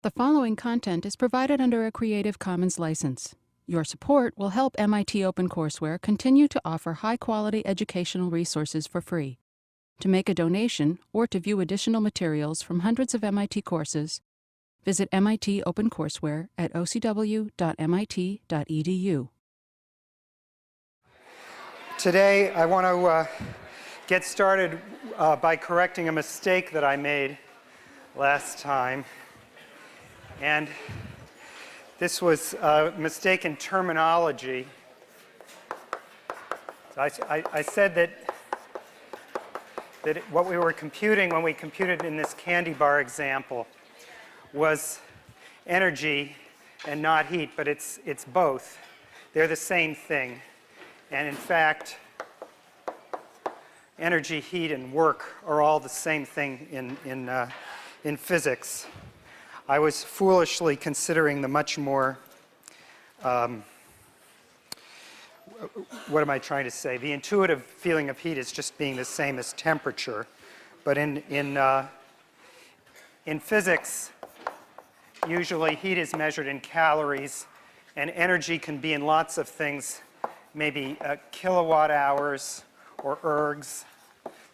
The following content is provided under a Creative Commons license. Your support will help MIT OpenCourseware continue to offer high-quality educational resources for free. To make a donation or to view additional materials from hundreds of MIT courses, visit MIT OpenCourseware at ocw.mit.edu. Today, I want to get started by correcting a mistake that I made last time. And this was a mistake in terminology. So I said that what we were computing when we computed in this candy bar example was energy and not heat, but it's both. They're the same thing. And in fact, energy, heat, and work are all the same thing in physics. I was foolishly considering the much more, what am I trying to say? The intuitive feeling of heat is just being the same as temperature. But in physics, usually heat is measured in calories, and energy can be in lots of things, maybe kilowatt hours or ergs.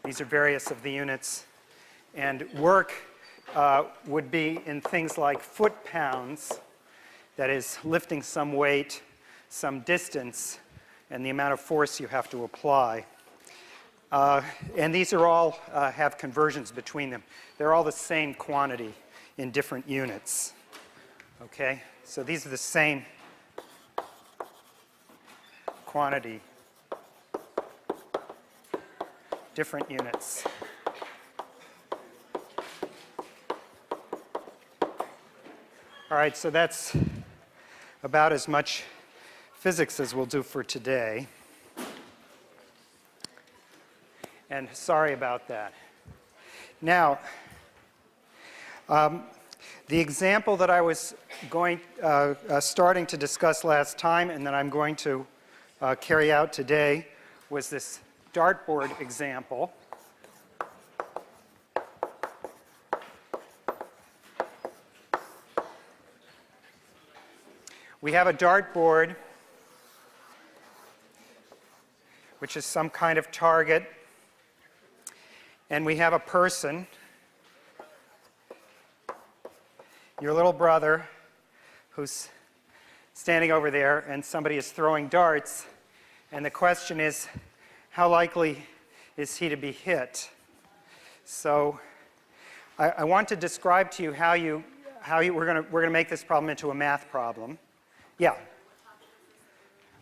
These are various of the units. And work would be in things like foot-pounds, that is, lifting some weight, some distance, and the amount of force you have to apply. And these are all have conversions between them. They're all the same quantity in different units. Okay? So these are the same quantity, different units. All right, so that's about as much physics as we'll do for today. And sorry about that. Now, the example that I was starting to discuss last time and that I'm going to carry out today was this dartboard example. We have a dartboard, which is some kind of target, and we have a person, your little brother, who's standing over there, and somebody is throwing darts, and the question is, how likely is he to be hit? So I want to describe to you how we're going to make this problem into a math problem. Yeah.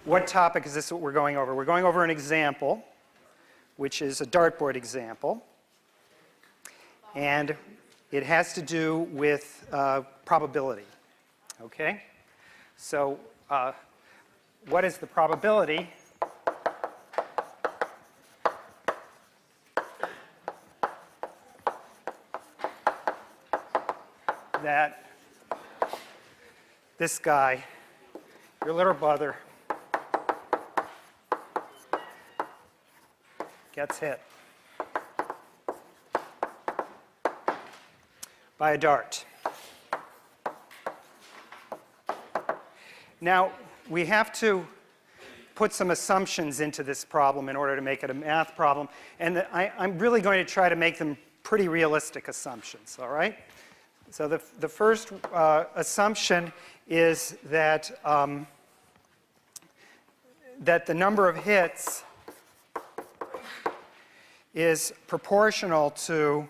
What topic is this that we're going over? We're going over an example, which is a dartboard example. And it has to do with probability. Okay? So what is the probability that this guy, your little brother, gets hit by a dart? Now, we have to put some assumptions into this problem in order to make it a math problem, and I'm really going to try to make them pretty realistic assumptions, all right? So the first assumption is that that the number of hits is proportional to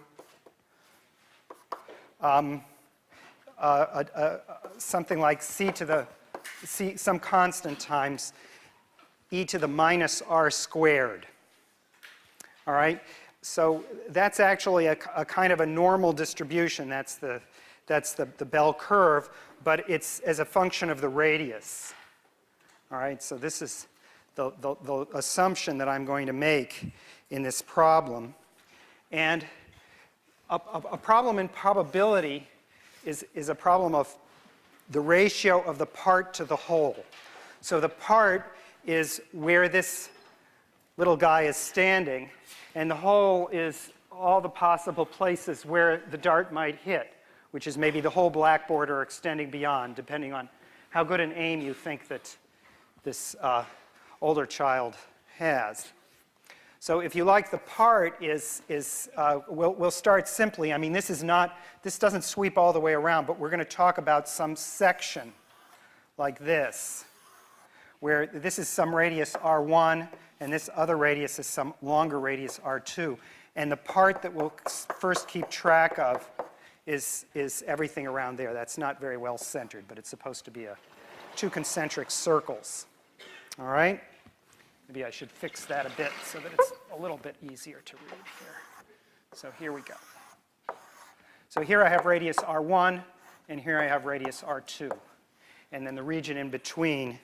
something like some constant times e to the minus r squared. All right? So that's actually a kind of a normal distribution. That's the bell curve, but it's as a function of the radius. All right? So this is the assumption that I'm going to make in this problem. And a problem in probability is a problem of the ratio of the part to the whole. So the part is where this little guy is standing, and the whole is all the possible places where the dart might hit, which is maybe the whole blackboard or extending beyond, depending on how good an aim you think that this older child has. So if you like, the part we'll start simply. I mean, this doesn't sweep all the way around, but we're going to talk about some section like this, where this is some radius r1, and this other radius is some longer radius r2. And the part that we'll first keep track of is everything around there. That's not very well centered, but it's supposed to be two concentric circles. All right? Maybe I should fix that a bit so that it's a little bit easier to read here. So here we go. So here I have radius r1, and here I have radius r2. And then the region in between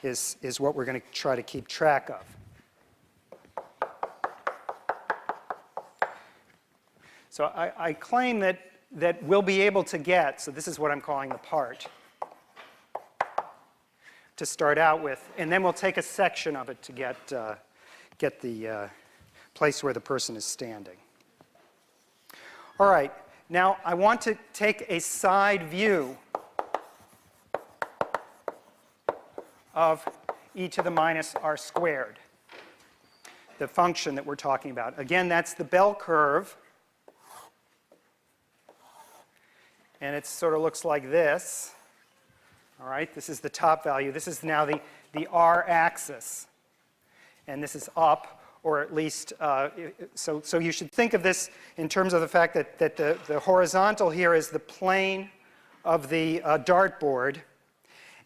is what we're going to try to keep track of. So I claim that we'll be able to get, so this is what I'm calling the part, to start out with, and then we'll take a section of it to get the place where the person is standing. All right, now I want to take a side view of e to the minus r squared, the function that we're talking about. Again, that's the bell curve, and it sort of looks like this. All right, this is the top value. This is now the r-axis, and this is up, or at least, so you should think of this in terms of the fact that the horizontal here is the plane of the dartboard,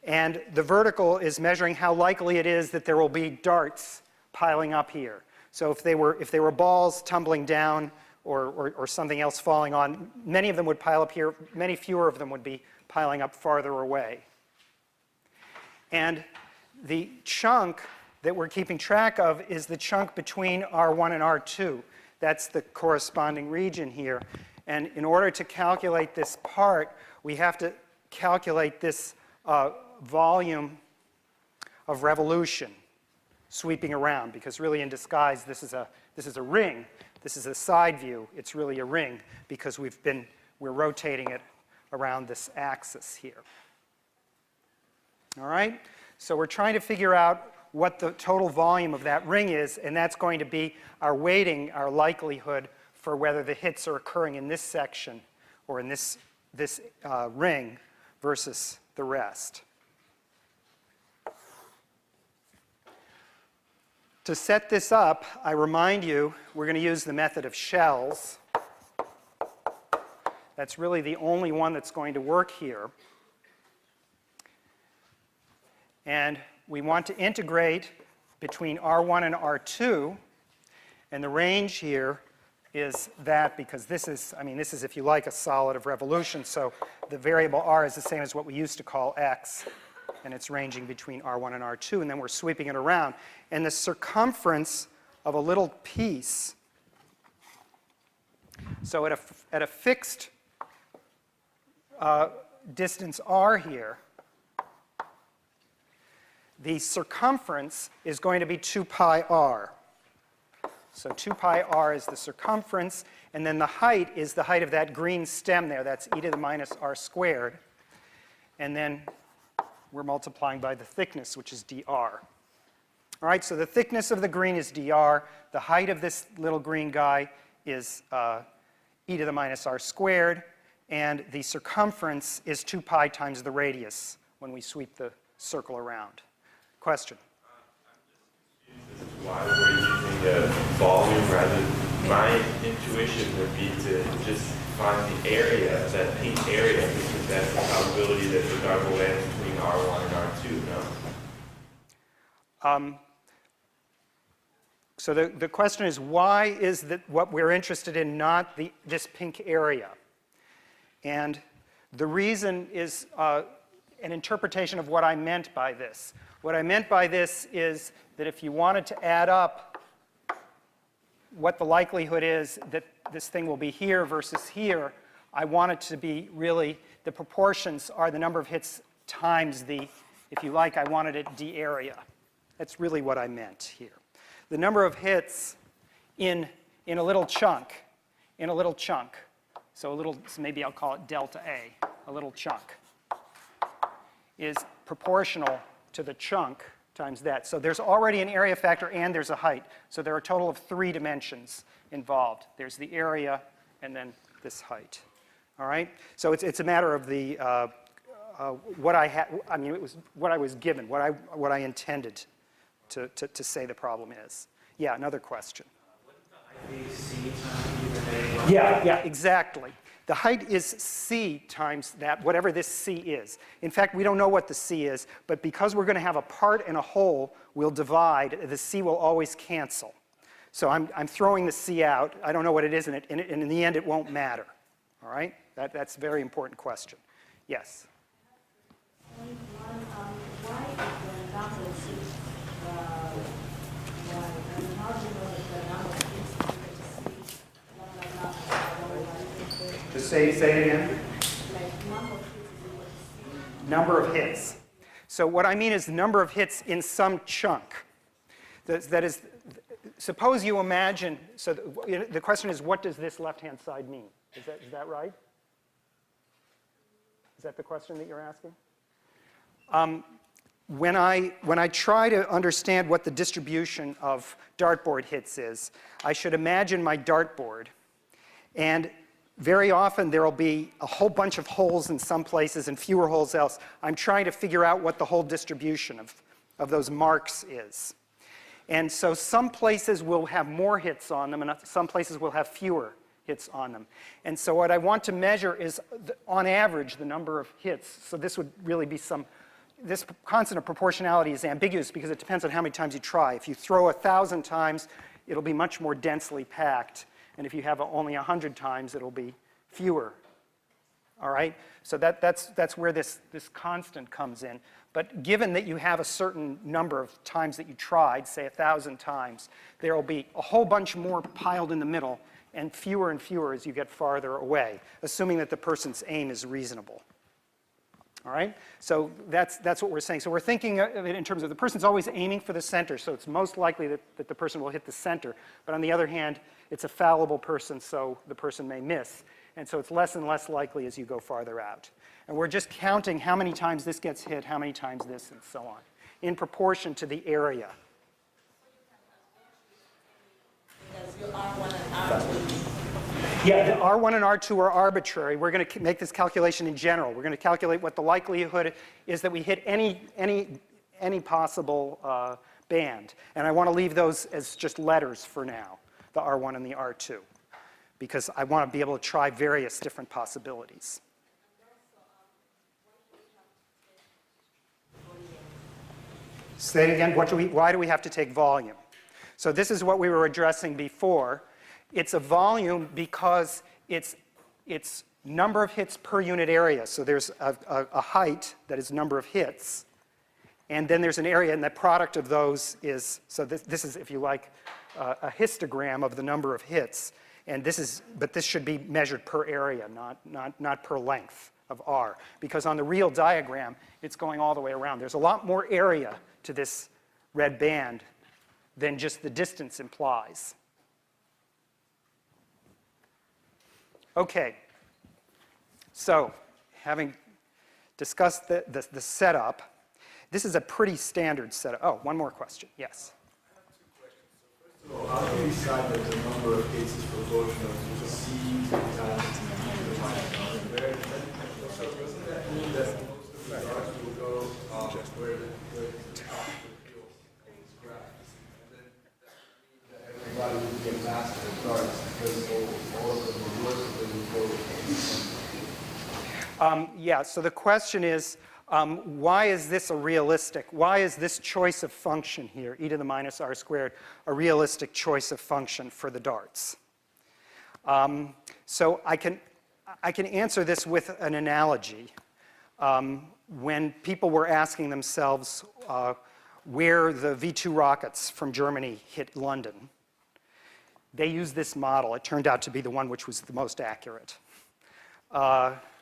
and the vertical is measuring how likely it is that there will be darts piling up here. So if they were balls tumbling down or something else falling on, many of them would pile up here. Many fewer of them would be piling up farther away. And the chunk that we're keeping track of is the chunk between R1 and R2. That's the corresponding region here. And in order to calculate this part, we have to calculate this volume of revolution sweeping around, because really in disguise this is a ring. This is a side view. It's really a ring because we're rotating it around this axis here. All right? So we're trying to figure out what the total volume of that ring is, and that's going to be our weighting, our likelihood for whether the hits are occurring in this section or in this ring versus the rest. To set this up, I remind you, we're going to use the method of shells. That's really the only one that's going to work here. And we want to integrate between R1 and R2, and the range here is that, because this is, if you like, a solid of revolution, so the variable r is the same as what we used to call x, and it's ranging between R1 and R2, and then we're sweeping it around. And the circumference of a little piece, so at a fixed distance r here, the circumference is going to be 2 pi r. So 2 pi r is the circumference, and then the height is the height of that green stem there. That's e to the minus r squared. And then we're multiplying by the thickness, which is dr. All right, so the thickness of the green is dr. The height of this little green guy is e to the minus r squared. And the circumference is 2 pi times the radius when we sweep the circle around. Question? Why we're using the volume rather than my intuition would be to just find the area, that pink area, because that's the probability that the dart will land between R1 and R2, no? So the question is, why is that what we're interested in not this pink area? And the reason is an interpretation of what I meant by this. What I meant by this is that if you wanted to add up what the likelihood is that this thing will be here versus here, I want it to be really, the proportions are the number of hits times the, if you like, I wanted it d area. That's really what I meant here. The number of hits in a little chunk, so a little, so maybe I'll call it delta A, a little chunk, is proportional to the chunk times that. So there's already an area factor and there's a height. So there are a total of 3 dimensions involved. There's the area and then this height. All right? So it's a matter of the, what I had, I mean, it was what I was given, what I intended to say the problem is. Yeah, another question. Yeah, exactly. The height is c times that, whatever this c is. In fact, we don't know what the c is, but because we're going to have a part and a whole, we'll divide. The c will always cancel. So I'm throwing the c out. I don't know what it is, and in the end, it won't matter. All right? That's a very important question. Yes? Just say it again. Number of hits. So what I mean is the number of hits in some chunk. That is, suppose you imagine, so the question is, what does this left-hand side mean? Is that right? Is that the question that you're asking? When I try to understand what the distribution of dartboard hits is, I should imagine my dartboard, and very often there will be a whole bunch of holes in some places and fewer holes else. I'm trying to figure out what the whole distribution of those marks is. And so some places will have more hits on them, and some places will have fewer hits on them. And so what I want to measure is, on average, the number of hits. So this would really be this constant of proportionality is ambiguous because it depends on how many times you try. If you throw 1,000 times, it'll be much more densely packed. And if you have only 100 times, it'll be fewer. All right? So that's where this constant comes in. But given that you have a certain number of times that you tried, say 1,000 times, there will be a whole bunch more piled in the middle and fewer as you get farther away, assuming that the person's aim is reasonable. All right? So that's what we're saying. So we're thinking of it in terms of the person's always aiming for the center, so it's most likely that the person will hit the center. But on the other hand, it's a fallible person, so the person may miss. And so it's less and less likely as you go farther out. And we're just counting how many times this gets hit, how many times this, and so on, in proportion to the area. Yeah, the R1 and R2 are arbitrary. We're going to make this calculation in general. We're going to calculate what the likelihood is that we hit any possible band. And I want to leave those as just letters for now, the R1 and the R2, because I want to be able to try various different possibilities. Say it again. Why do we have to take volume? So this is what we were addressing before. It's a volume because it's number of hits per unit area. So there's a height that is number of hits. And then there's an area, and the product of those is, so this is, if you like, a histogram of the number of hits. And but this should be measured per area, not per length of R. Because on the real diagram, it's going all the way around. There's a lot more area to this red band than just the distance implies. Okay, so having discussed the setup, this is a pretty standard setup. Oh, one more question. Yes? I have 2 questions. So first of all, how do you decide that the number of hits is proportional to C times the minus? So doesn't that mean that most of the darts will go where the top of the field is grabbed? And then that means that everybody will get faster at darts because all of them will work, so they will go. Yeah, so the question is, why is this why is this choice of function here, e to the minus r squared, a realistic choice of function for the darts? So I can answer this with an analogy. When people were asking themselves where the V2 rockets from Germany hit London, they used this model. It turned out to be the one which was the most accurate.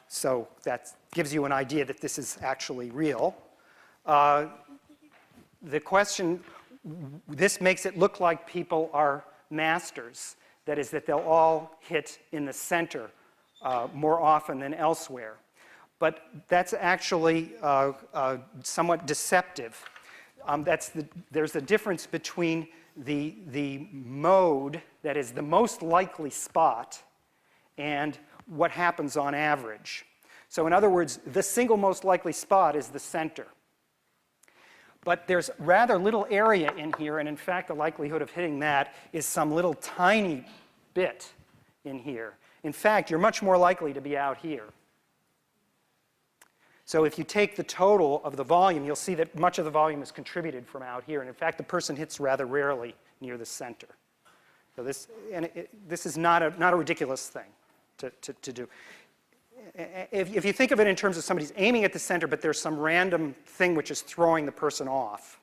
So that gives you an idea that this is actually real. The question, this makes it look like people are masters. That is, that they'll all hit in the center more often than elsewhere. But that's actually somewhat deceptive. There's a difference between the mode, that is the most likely spot, and what happens on average. So in other words, the single most likely spot is the center. But there's rather little area in here, and in fact the likelihood of hitting that is some little tiny bit in here. In fact, you're much more likely to be out here. So if you take the total of the volume, you'll see that much of the volume is contributed from out here. And in fact, the person hits rather rarely near the center. So this is not a ridiculous thing to do. If you think of it in terms of somebody's aiming at the center, but there's some random thing which is throwing the person off,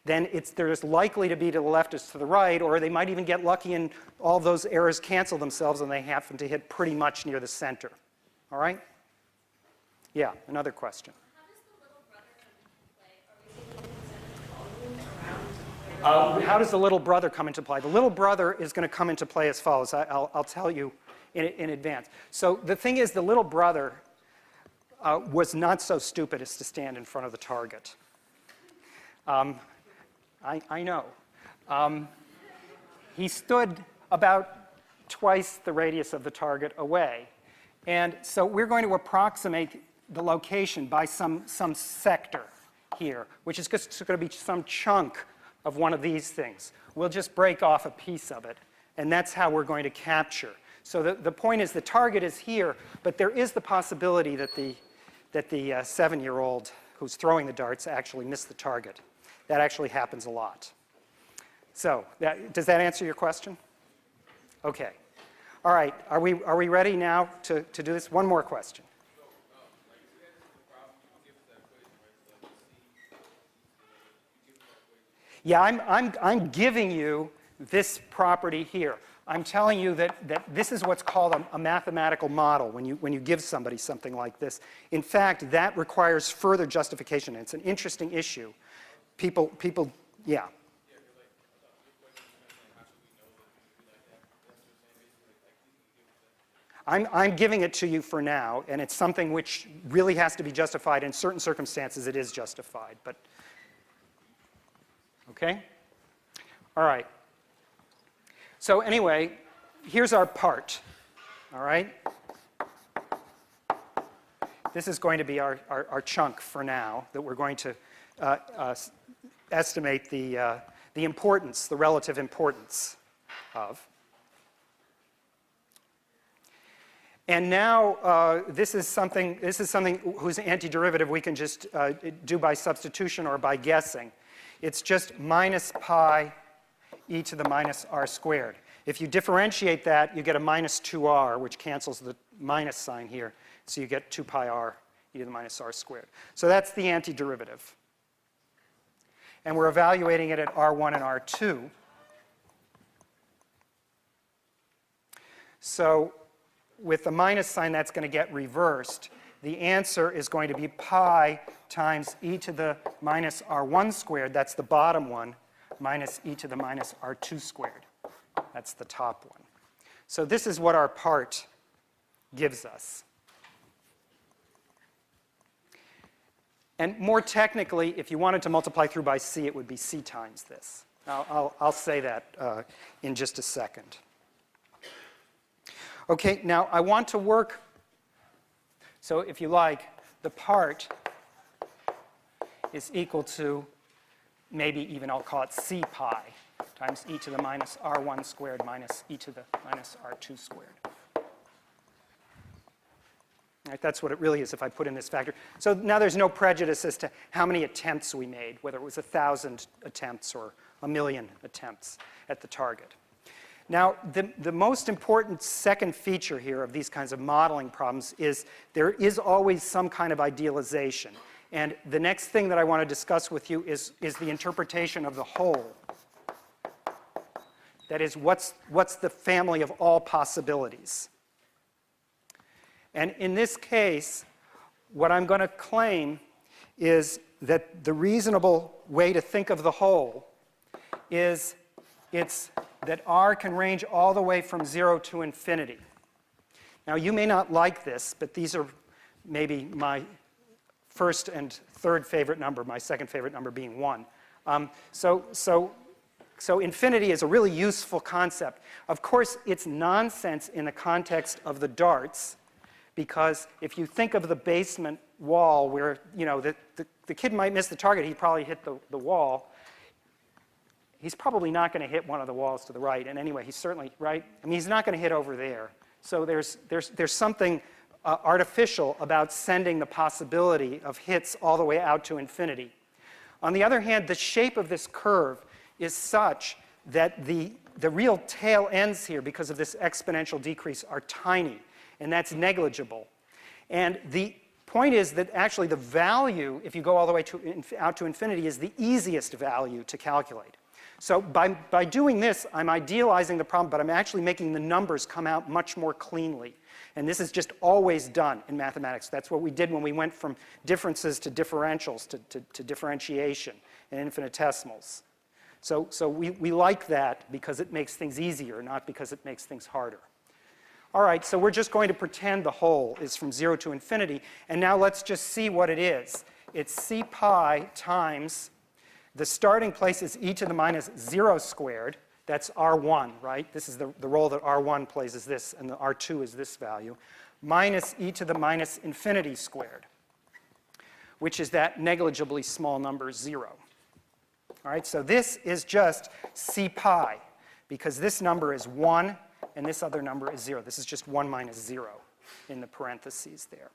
then there's likely to be to the left as to the right, or they might even get lucky and all those errors cancel themselves and they happen to hit pretty much near the center. All right? Yeah, another question. How does the little brother come into play? The little brother is going to come into play as follows. I'll tell you in advance. So the thing is, the little brother was not so stupid as to stand in front of the target. I know. He stood about twice the radius of the target away. And so we're going to approximate the location by some sector here, which is just going to be some chunk of one of these things. We'll just break off a piece of it, and that's how we're going to capture. So the point is the target is here, but there is the possibility that the 7-year-old who's throwing the darts actually missed the target. That actually happens a lot. So does that answer your question? Okay. All right. Are we ready now to do this? One more question. Yeah, I'm giving you this property here. I'm telling you that this is what's called a mathematical model when you give somebody something like this. In fact, that requires further justification. It's an interesting issue. People, yeah. I'm giving it to you for now, and it's something which really has to be justified. In certain circumstances, it is justified. But okay? All right. So anyway, here's our part. All right? This is going to be our chunk for now that we're going to estimate the importance, the relative importance of. And now this is something whose antiderivative we can just do by substitution or by guessing. It's just minus pi e to the minus r squared. If you differentiate that, you get a minus 2r, which cancels the minus sign here. So you get 2 pi r e to the minus r squared. So that's the antiderivative. And we're evaluating it at r1 and r2. So with the minus sign, that's going to get reversed. The answer is going to be pi times e to the minus r1 squared, that's the bottom one, minus e to the minus r2 squared. That's the top one. So this is what our part gives us. And more technically, if you wanted to multiply through by c, it would be c times this. I'll say that in just a second. Okay, now I want to work, so if you like, the part is equal to, maybe even I'll call it c pi times e to the minus r1 squared minus e to the minus r2 squared. Right, that's what it really is if I put in this factor. So now there's no prejudice as to how many attempts we made, whether it was 1,000 attempts or 1,000,000 attempts at the target. Now, the most important second feature here of these kinds of modeling problems is there is always some kind of idealization. And the next thing that I want to discuss with you is the interpretation of the whole. That is, what's the family of all possibilities? And in this case, what I'm going to claim is that the reasonable way to think of the whole is that R can range all the way from 0 to infinity. Now, you may not like this, but these are maybe my first and third favorite number, my second favorite number being 1. So infinity is a really useful concept. Of course, it's nonsense in the context of the darts, because if you think of the basement wall where, you know, the kid might miss the target, he'd probably hit the wall. He's probably not going to hit one of the walls to the right. And anyway, he's certainly, right? I mean, he's not going to hit over there. So there's something artificial about sending the possibility of hits all the way out to infinity. On the other hand, the shape of this curve is such that the real tail ends here, because of this exponential decrease, are tiny, and that's negligible. And the point is that actually the value, if you go all the way out to infinity, is the easiest value to calculate. So by doing this, I'm idealizing the problem, but I'm actually making the numbers come out much more cleanly. And this is just always done in mathematics. That's what we did when we went from differences to differentials, to differentiation and infinitesimals. So we like that because it makes things easier, not because it makes things harder. All right, so we're just going to pretend the whole is from 0 to infinity. And now let's just see what it is. It's c pi times, the starting place is e to the minus 0 squared. That's R1, right? This is the role that R1 plays is this, and the R2 is this value, minus e to the minus infinity squared, which is that negligibly small number 0. All right, so this is just c pi, because this number is 1, and this other number is 0. This is just 1 minus 0 in the parentheses there.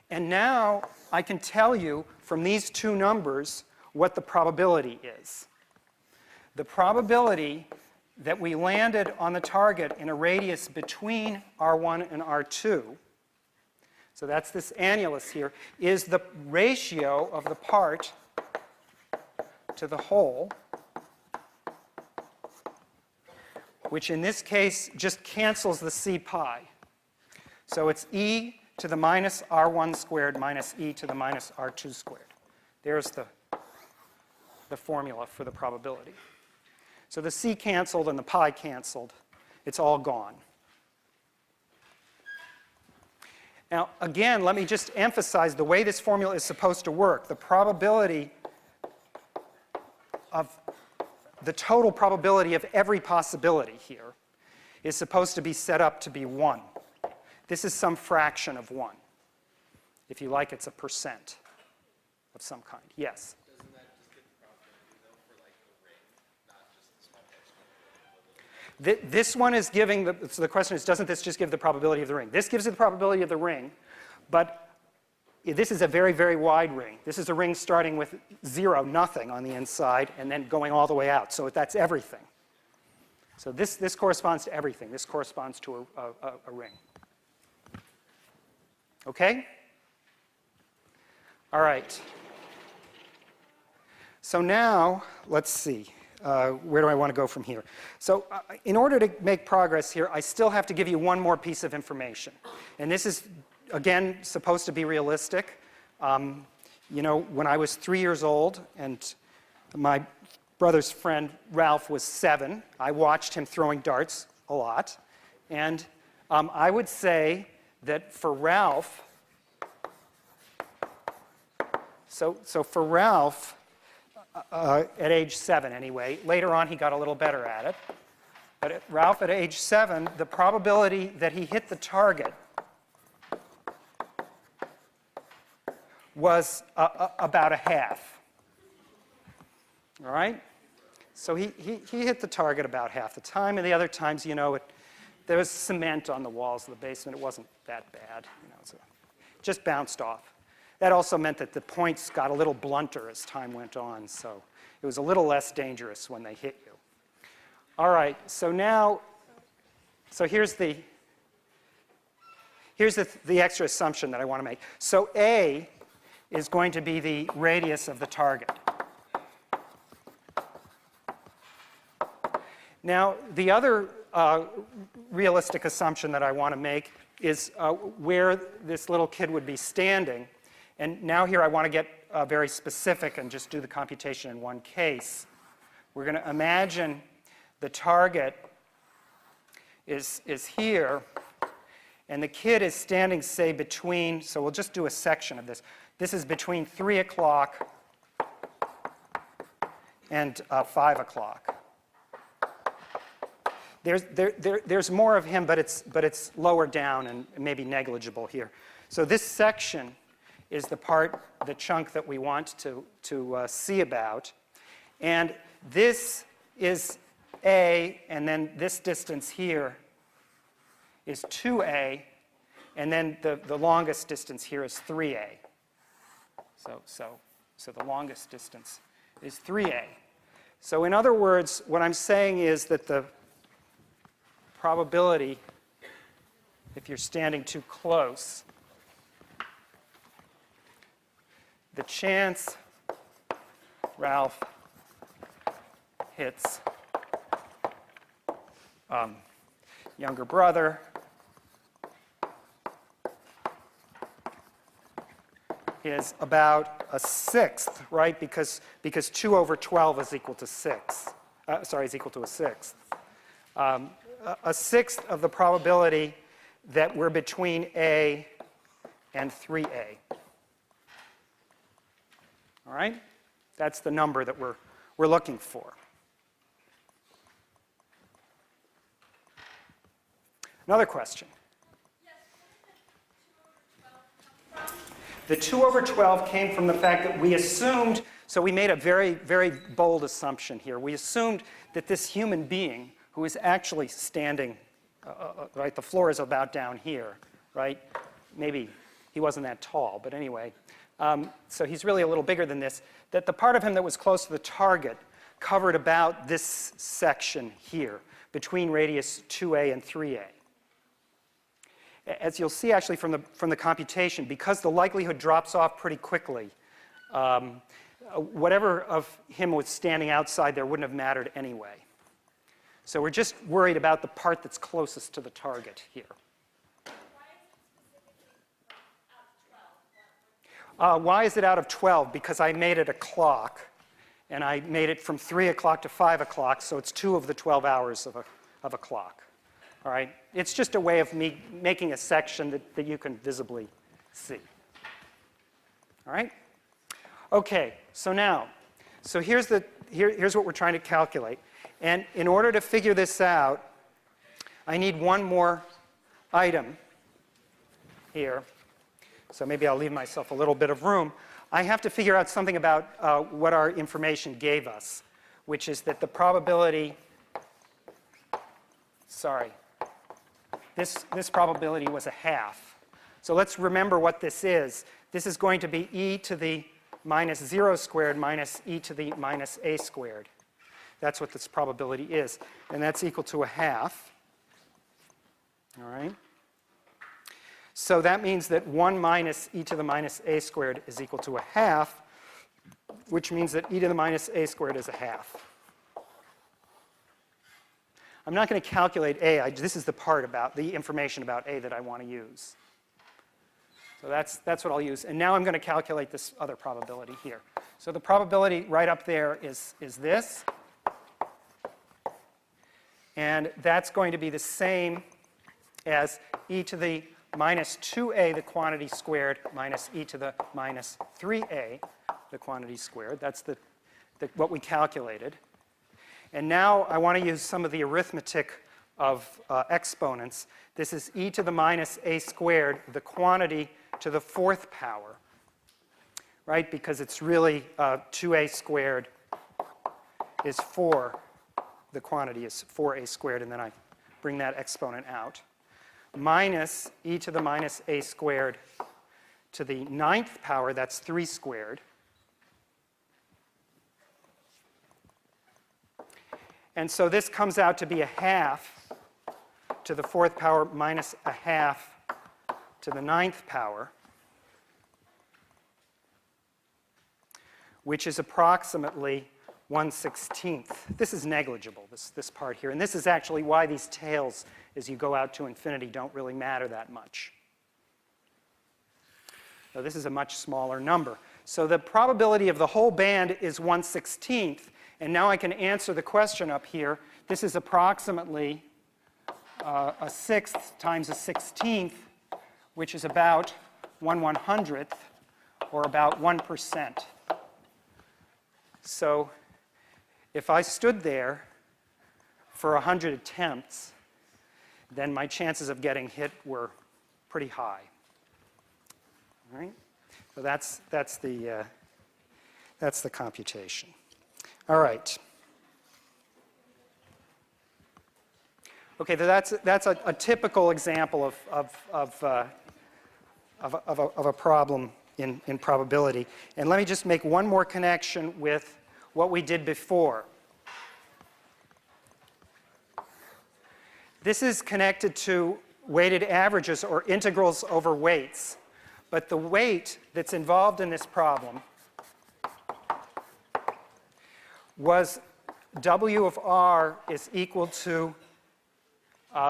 And now I can tell you from these two numbers what the probability is. The probability that we landed on the target in a radius between R1 and R2, so that's this annulus here, is the ratio of the part to the whole, which in this case just cancels the c pi. So it's e to the minus R1 squared minus e to the minus R2 squared. There's the formula for the probability. So the c canceled and the pi canceled. It's all gone. Now, again, let me just emphasize the way this formula is supposed to work. The probability of the total probability of every possibility here is supposed to be set up to be 1. This is some fraction of 1. If you like, it's a percent of some kind. Yes? Doesn't that just get the probability, though, for like a ring, not just the small part? This one is giving so the question is, doesn't this just give the probability of the ring? This gives you the probability of the ring, but this is a very, very wide ring. This is a ring starting with 0, nothing on the inside, and then going all the way out. So that's everything. So this corresponds to everything. This corresponds to a ring. Okay? All right. So now, let's see. Where do I want to go from here? So in order to make progress here, I still have to give you one more piece of information. And this is, again, supposed to be realistic. You know, when I was 3 years old and my brother's friend Ralph was 7, I watched him throwing darts a lot. And I would say that for Ralph, so for Ralph, at age 7 anyway, later on he got a little better at it, but Ralph at age 7, the probability that he hit the target was about a half. All right? So he hit the target about half the time, and the other times, you know, there was cement on the walls of the basement. It wasn't that bad. You know, so it just bounced off. That also meant that the points got a little blunter as time went on, so it was a little less dangerous when they hit you. All right, so now, so here's the extra assumption that I want to make. So A is going to be the radius of the target. Now, the other realistic assumption that I want to make is where this little kid would be standing. And now here I want to get very specific and just do the computation in one case. We're going to imagine the target is here, and the kid is standing, say, between, so we'll just do a section of this. This is between 3 o'clock and 5 o'clock. There's more of him, but it's lower down and maybe negligible here. So this section is the chunk that we want to see about. And this is A, and then this distance here is 2A, and then the longest distance here is 3A. So the longest distance is 3A. So in other words, what I'm saying is that the probability, if you're standing too close, the chance Ralph hits younger brother is about a sixth, right? Because 2 over 12 is equal to 6. Is equal to a sixth. A sixth of the probability that we're between A and 3A. All right? That's the number that we're looking for. Another question. The 2 over 12 came from the fact that we assumed, so we made a very, very bold assumption here. We assumed that this human being, who is actually standing, right, the floor is about down here, right? Maybe he wasn't that tall, but anyway. So he's really a little bigger than this, that the part of him that was close to the target covered about this section here, between radius 2A and 3A. As you'll see actually from the computation, because the likelihood drops off pretty quickly, whatever of him was standing outside there wouldn't have mattered anyway. So we're just worried about the part that's closest to the target here. Why is it out of 12? Because I made it a clock, and I made it from 3 o'clock to 5 o'clock, so it's 2 of the 12 hours of a clock. All right? It's just a way of me making a section that you can visibly see. All right? Okay, so now, here's what we're trying to calculate. And in order to figure this out, I need one more item here. So maybe I'll leave myself a little bit of room. I have to figure out something about what our information gave us, which is that the probability, this probability was a half. So let's remember what this is. This is going to be e to the minus 0 squared minus e to the minus a squared. That's what this probability is. And that's equal to a half. All right? So that means that 1 minus e to the minus a squared is equal to a half, which means that e to the minus a squared is a half. I'm not going to calculate a. This is the part about the information about a that I want to use. So that's what I'll use. And now I'm going to calculate this other probability here. So the probability right up there is this. And that's going to be the same as e to the minus 2a, the quantity squared, minus e to the minus 3a, the quantity squared. That's what we calculated. And now I want to use some of the arithmetic of exponents. This is e to the minus a squared, the quantity to the 4th power, right? Because it's really 2a squared is 4. The quantity is 4a squared, and then I bring that exponent out. Minus e to the minus a squared to the 9th power, that's 3 squared. And so this comes out to be a half to the 4th power minus a half to the 9th power, which is approximately 1/16. This is negligible, this part here. And this is actually why these tails, as you go out to infinity, don't really matter that much. So this is a much smaller number. So the probability of the whole band is 1/16. And now I can answer the question up here this is approximately a sixth times a 16th, which is about 1/100th, or about 1%. So if I stood there for 100 attempts, then my chances of getting hit were pretty high. All right? So that's the computation. All right. Okay, that's a typical example of a problem in probability. And let me just make one more connection with what we did before. This is connected to weighted averages or integrals over weights. But the weight that's involved in this problem was W of R is equal to,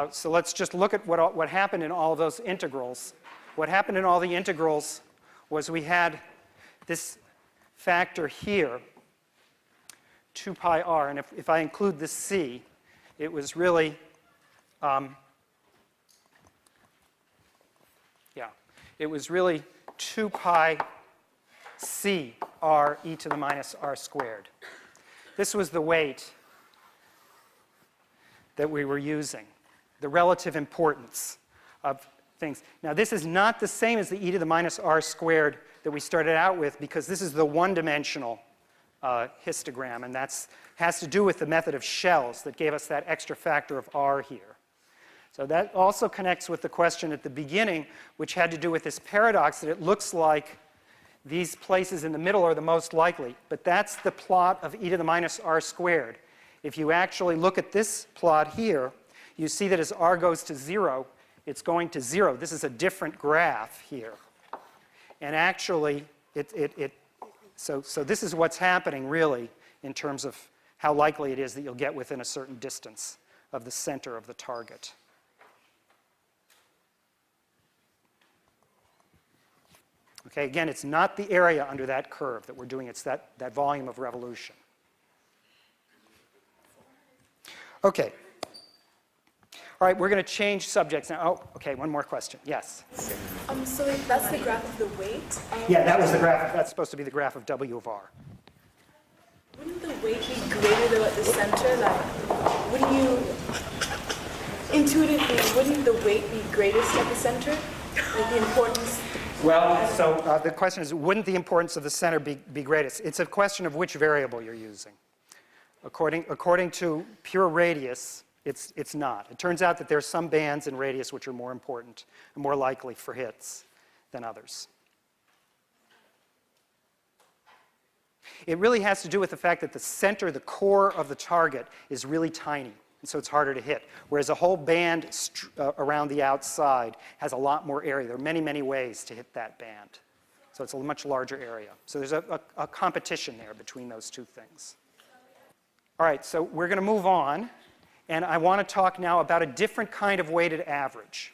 so let's just look at what happened in all of those integrals. What happened in all the integrals was we had this factor here, 2 pi r, and if I include the c, it was really, it was really 2 pi c r e to the minus r squared. This was the weight that we were using, the relative importance of things. Now, this is not the same as the e to the minus r squared that we started out with, because this is the one-dimensional histogram, and that has to do with the method of shells that gave us that extra factor of r here. So that also connects with the question at the beginning, which had to do with this paradox that it looks like these places in the middle are the most likely. But that's the plot of e to the minus r squared. If you actually look at this plot here, you see that as r goes to 0, it's going to 0. This is a different graph here. And actually, so this is what's happening really in terms of how likely it is that you'll get within a certain distance of the center of the target. Okay, again, it's not the area under that curve that we're doing, it's that volume of revolution. Okay. All right, we're going to change subjects now. Oh, okay, one more question. Yes? So that's the graph of the weight? Yeah, that was the graph. That's supposed to be the graph of W of R. Wouldn't the weight be greater though at the center? Like, wouldn't you, intuitively, wouldn't the weight be greatest at the center? Like the importance? Well, so the question is, wouldn't the importance of the center be greatest? It's a question of which variable you're using. According to pure radius, it's not. It turns out that there are some bands in radius which are more important and more likely for hits than others. It really has to do with the fact that the center, the core of the target, is really tiny, and so it's harder to hit. Whereas a whole band around the outside has a lot more area. There are many, many ways to hit that band. So it's a much larger area. So there's a competition there between those two things. All right, so we're going to move on. And I want to talk now about a different kind of weighted average.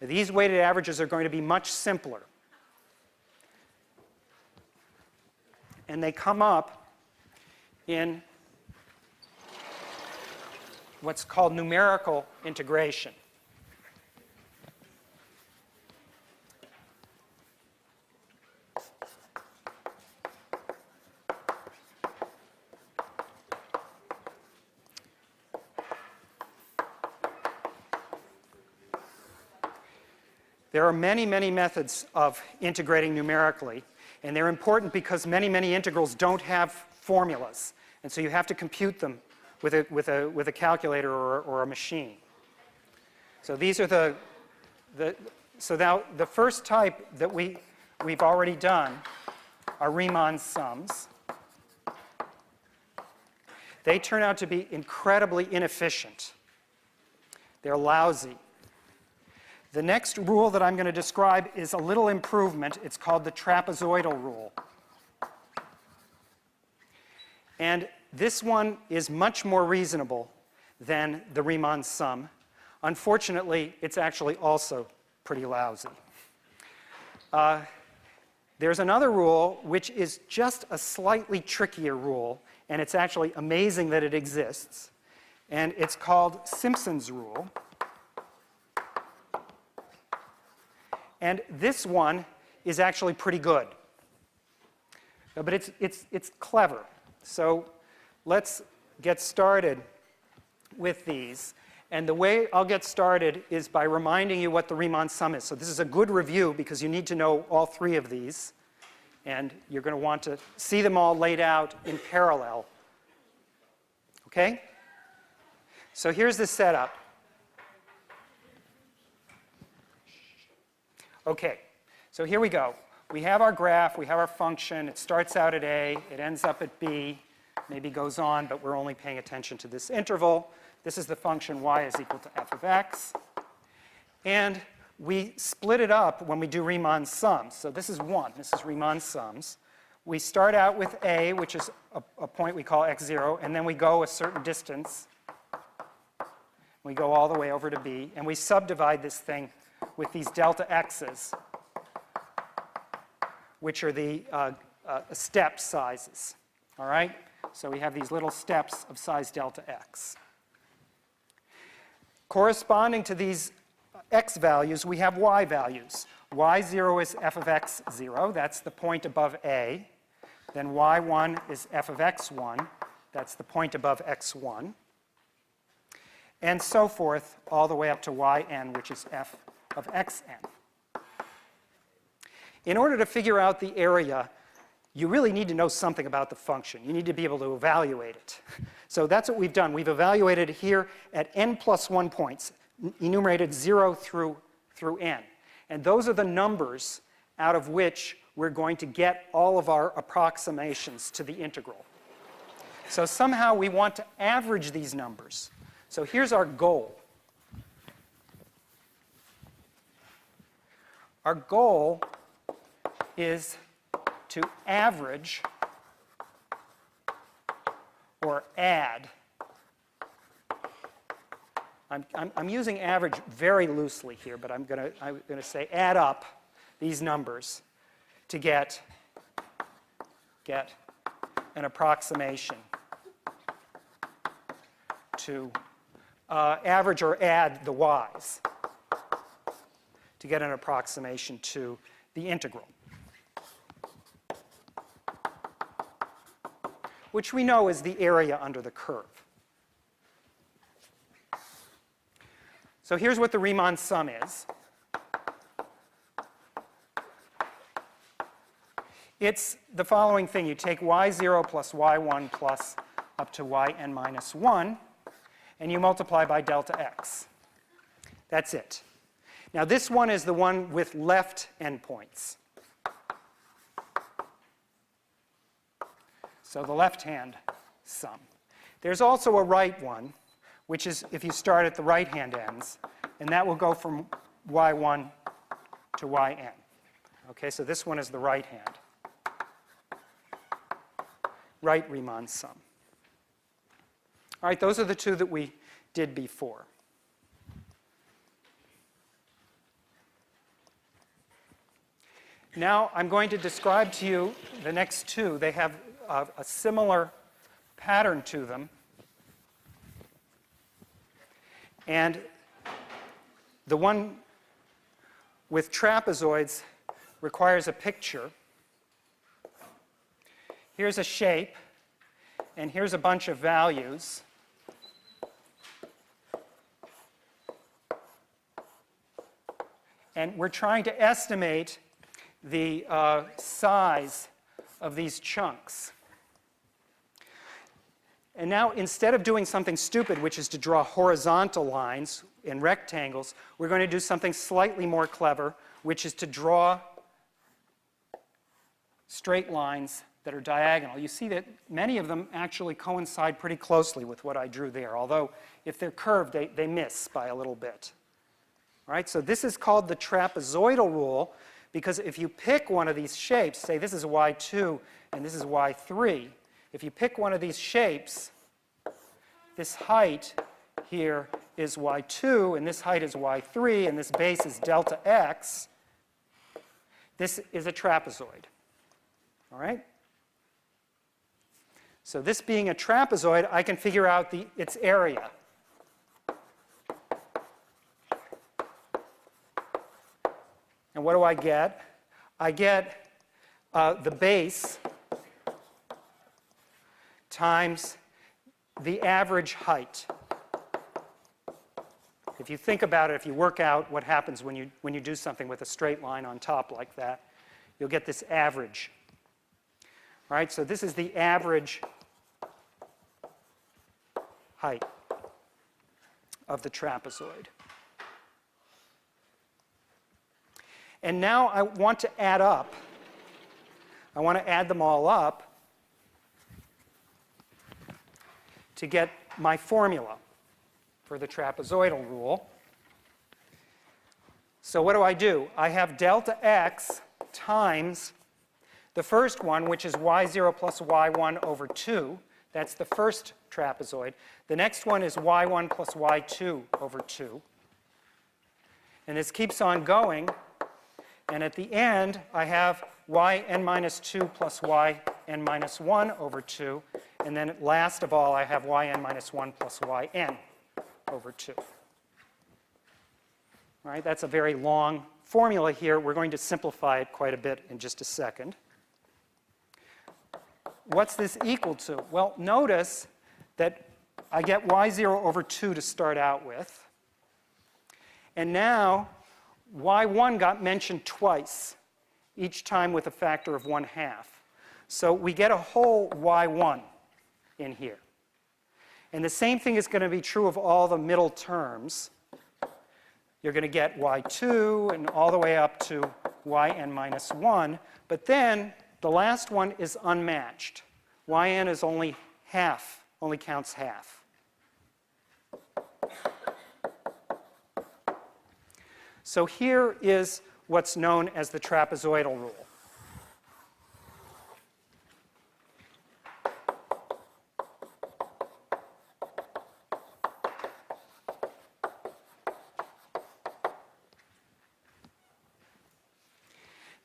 These weighted averages are going to be much simpler. And they come up in what's called numerical integration. There are many, many methods of integrating numerically, and they're important because many, many integrals don't have formulas, and so you have to compute them with a calculator or a machine. So these are so now the first type that we've already done are Riemann sums. They turn out to be incredibly inefficient. They're lousy. The next rule that I'm going to describe is a little improvement. It's called the trapezoidal rule. And this one is much more reasonable than the Riemann sum. Unfortunately, it's actually also pretty lousy. There's another rule which is just a slightly trickier rule, and it's actually amazing that it exists. And it's called Simpson's rule. And this one is actually pretty good. But it's clever. So let's get started with these. And the way I'll get started is by reminding you what the Riemann sum is. So this is a good review because you need to know all three of these. And you're going to want to see them all laid out in parallel. Okay? So here's the setup. Okay, so here we go. We have our graph, we have our function. It starts out at A, it ends up at B, maybe goes on, but we're only paying attention to this interval. This is the function y is equal to f of x. And we split it up when we do Riemann sums. So this is 1. This is Riemann sums. We start out with A, which is a point we call x0, and then we go a certain distance. We go all the way over to B, and we subdivide this thing with these delta x's, which are the step sizes. All right? So we have these little steps of size delta x. Corresponding to these x values, we have y values. y0 is f of x0. That's the point above A. Then y1 is f of x1. That's the point above x1. And so forth, all the way up to yn, which is f of xn. In order to figure out the area, you really need to know something about the function. You need to be able to evaluate it. So that's what we've done. We've evaluated it here at n plus 1 points, enumerated 0 through n. And those are the numbers out of which we're going to get all of our approximations to the integral. So somehow we want to average these numbers. So here's our goal. Our goal is to average or add. I'm using average very loosely here, but I'm going to say add up these numbers to get an approximation to average or add the y's to get an approximation to the integral, which we know is the area under the curve. So here's what the Riemann sum is. It's the following thing. You take y0 plus y1 plus up to yn minus 1, and you multiply by delta x. That's it. Now this one is the one with left endpoints. So the left-hand sum. There's also a right one, which is if you start at the right-hand ends, and that will go from y1 to yn. Okay, so this one is the right-hand. Right Riemann sum. All right, those are the two that we did before. Now I'm going to describe to you the next two. They have a similar pattern to them. And the one with trapezoids requires a picture. Here's a shape, and here's a bunch of values. And we're trying to estimate the size of these chunks. And now, instead of doing something stupid, which is to draw horizontal lines in rectangles, we're going to do something slightly more clever, which is to draw straight lines that are diagonal. You see that many of them actually coincide pretty closely with what I drew there, although if they're curved, they miss by a little bit. All right, so this is called the trapezoidal rule, because if you pick one of these shapes, say this is y2 and this is y3, if you pick one of these shapes, this height here is y2, and this height is y3, and this base is delta x, this is a trapezoid. All right? So this being a trapezoid, I can figure out its area. And what do I get? I get the base times the average height. If you think about it, if you work out what happens when you do something with a straight line on top like that, you'll get this average. All right, so this is the average height of the trapezoid. And now I want to add up. I want to add them all up to get my formula for the trapezoidal rule. So what do? I have delta x times the first one, which is y0 plus y1 over 2. That's the first trapezoid. The next one is y1 plus y2 over 2. And this keeps on going. And at the end, I have yn minus 2 plus yn minus 1 over 2. And then last of all, I have yn minus 1 plus yn over 2. All right, that's a very long formula here. We're going to simplify it quite a bit in just a second. What's this equal to? Well, notice that I get y0 over 2 to start out with. And now y1 got mentioned twice, each time with a factor of 1/2. So we get a whole y1 in here. And the same thing is going to be true of all the middle terms. You're going to get y2 and all the way up to yn minus 1. But then the last one is unmatched. Yn is only half, only counts half. So here is what's known as the trapezoidal rule.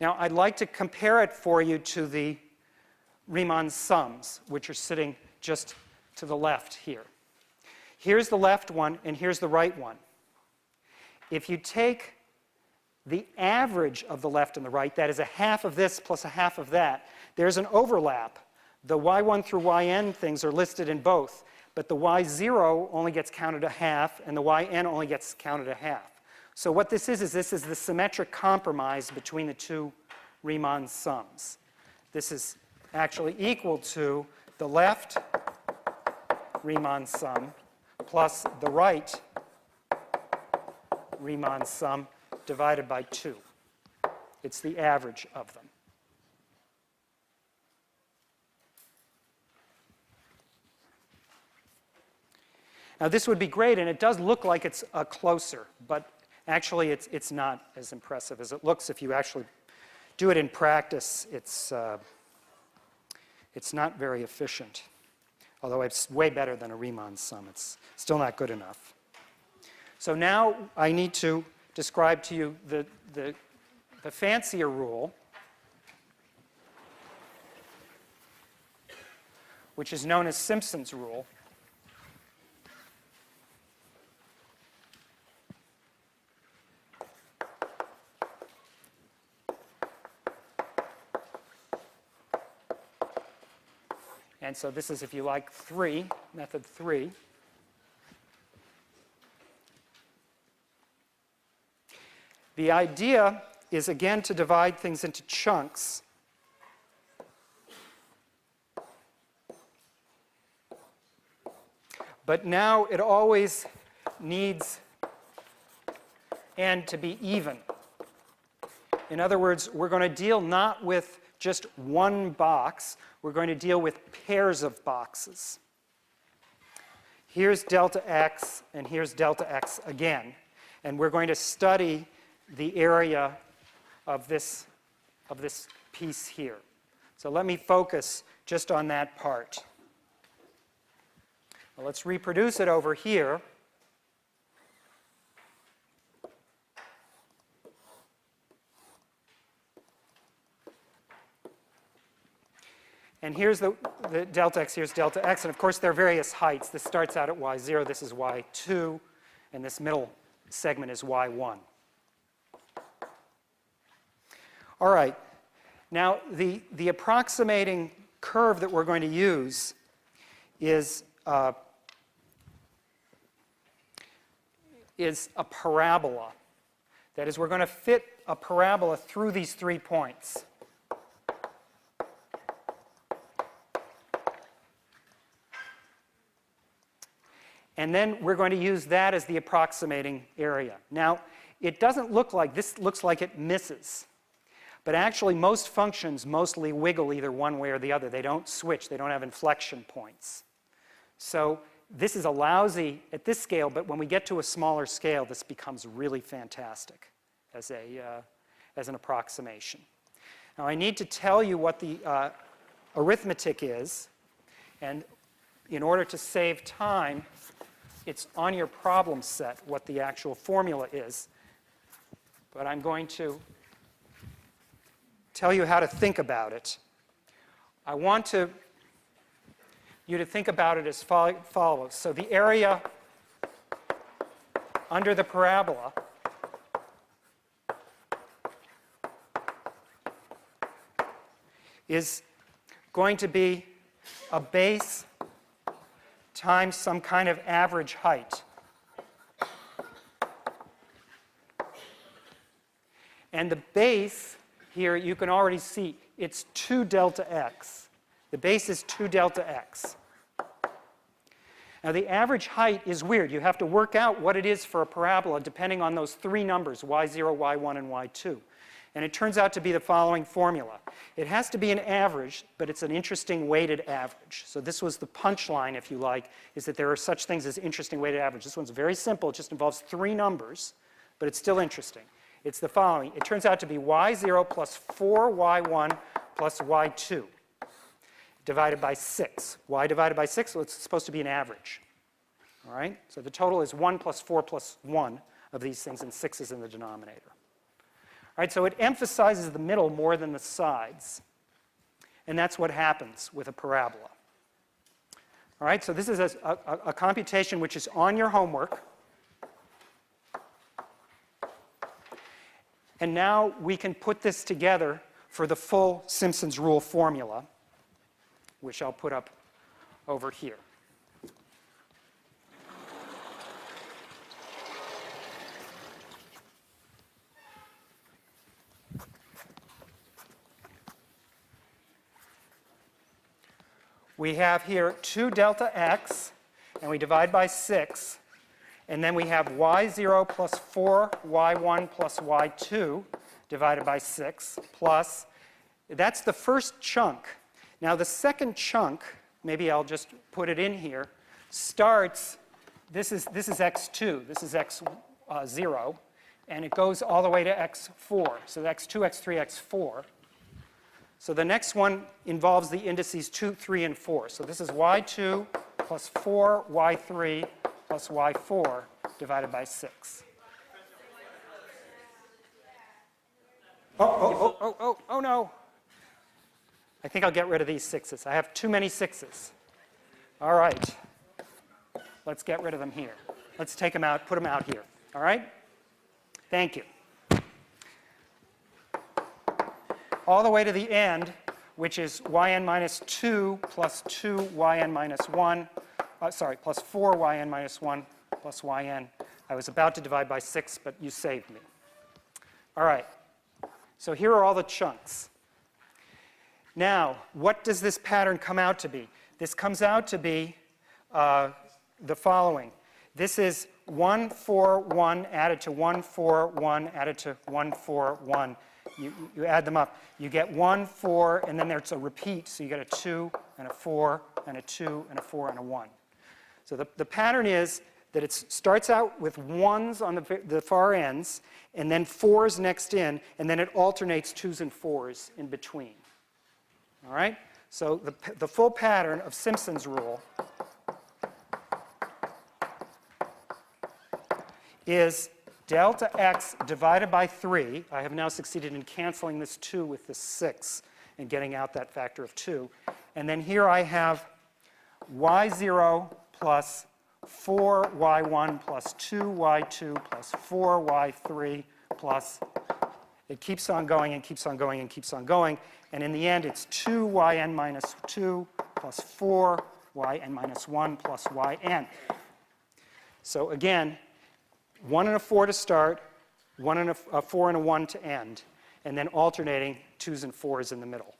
Now, I'd like to compare it for you to the Riemann sums, which are sitting just to the left here. Here's the left one, and here's the right one. If you take the average of the left and the right, that is a half of this plus a half of that, there's an overlap. The y1 through yn things are listed in both, but the y0 only gets counted a half, and the yn only gets counted a half. So what this is the symmetric compromise between the two Riemann sums. This is actually equal to the left Riemann sum plus the right Riemann sum divided by 2. It's the average of them. Now this would be great, and it does look like it's closer, but actually it's not as impressive as it looks. If you actually do it in practice, it's not very efficient. Although it's way better than a Riemann sum. It's still not good enough. So now I need to describe to you the fancier rule, which is known as Simpson's rule. And so this is, if you like, method 3. The idea is, again, to divide things into chunks. But now it always needs n to be even. In other words, we're going to deal not with just one box. We're going to deal with pairs of boxes. Here's delta x, and here's delta x again. And we're going to study the area of this piece here. So let me focus just on that part. Well, let's reproduce it over here. And here's the delta x, here's delta x, and of course there are various heights. This starts out at y0, this is y2, and this middle segment is y1. All right. Now, the approximating curve that we're going to use is a parabola. That is, we're going to fit a parabola through these 3 points. And then we're going to use that as the approximating area. Now, it doesn't look like, this looks like it misses. But actually, most functions mostly wiggle either one way or the other. They don't switch. They don't have inflection points. So this is a lousy at this scale, but when we get to a smaller scale, this becomes really fantastic as an approximation. Now, I need to tell you what the arithmetic is. And in order to save time, it's on your problem set what the actual formula is. But I'm going to tell you how to think about it. I want you to think about it as follows. So the area under the parabola is going to be a base times some kind of average height. And the base here, you can already see, it's 2 delta x. The base is 2 delta x. Now, the average height is weird. You have to work out what it is for a parabola depending on those 3 numbers, y0, y1, and y2. And it turns out to be the following formula. It has to be an average, but it's an interesting weighted average. So this was the punchline, if you like, is that there are such things as interesting weighted average. This one's very simple. It just involves 3 numbers, but it's still interesting. It's the following. It turns out to be y0 plus 4y1 plus y2 divided by 6. Y divided by 6, well, it's supposed to be an average. All right? So the total is 1 plus 4 plus 1 of these things, and 6 is in the denominator. All right, so it emphasizes the middle more than the sides. And that's what happens with a parabola. All right, so this is a computation which is on your homework. And now we can put this together for the full Simpson's rule formula, which I'll put up over here. We have here 2 delta x, and we divide by 6. And then we have y0 plus 4y1 plus y2 divided by 6 plus, that's the first chunk. Now the second chunk, maybe I'll just put it in here, starts, this is x2, this is x0, and it goes all the way to x4. So x2, x3, x4. So the next one involves the indices 2, 3, and 4. So this is y2 plus 4, y3 plus y4 divided by 6. Oh no. I think I'll get rid of these 6s. I have too many 6s. All right. Let's get rid of them here. Let's take them out, put them out here. All right? Thank you. All the way to the end, which is yn minus 2 plus 2 yn minus 1, plus 4 yn minus 1 plus yn. I was about to divide by 6, but you saved me. All right. So here are all the chunks. Now, what does this pattern come out to be? This comes out to be the following. This is 1, 4, 1 added to 1, 4, 1 added to 1, 4, 1. You add them up. You get 1, 4, and then there's a repeat. So you get a 2, and a 4, and a 2, and a 4, and a 1. So the pattern is that it starts out with 1s on the far ends, and then 4s next in, and then it alternates 2s and 4s in between. All right? So the full pattern of Simpson's rule is delta x divided by 3. I have now succeeded in canceling this 2 with this 6 and getting out that factor of 2. And then here I have y0 plus 4y1 plus 2y2 plus 4y3 plus, It keeps on going and keeps on going and keeps on going. And in the end, it's 2yn minus 2 plus 4yn minus 1 plus yn. So again, 1 and a 4 to start, 1 and a 4 and a 1 to end, and then alternating 2s and 4s in the middle.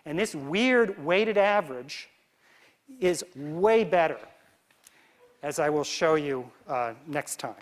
And this weird weighted average is way better, as I will show you next time.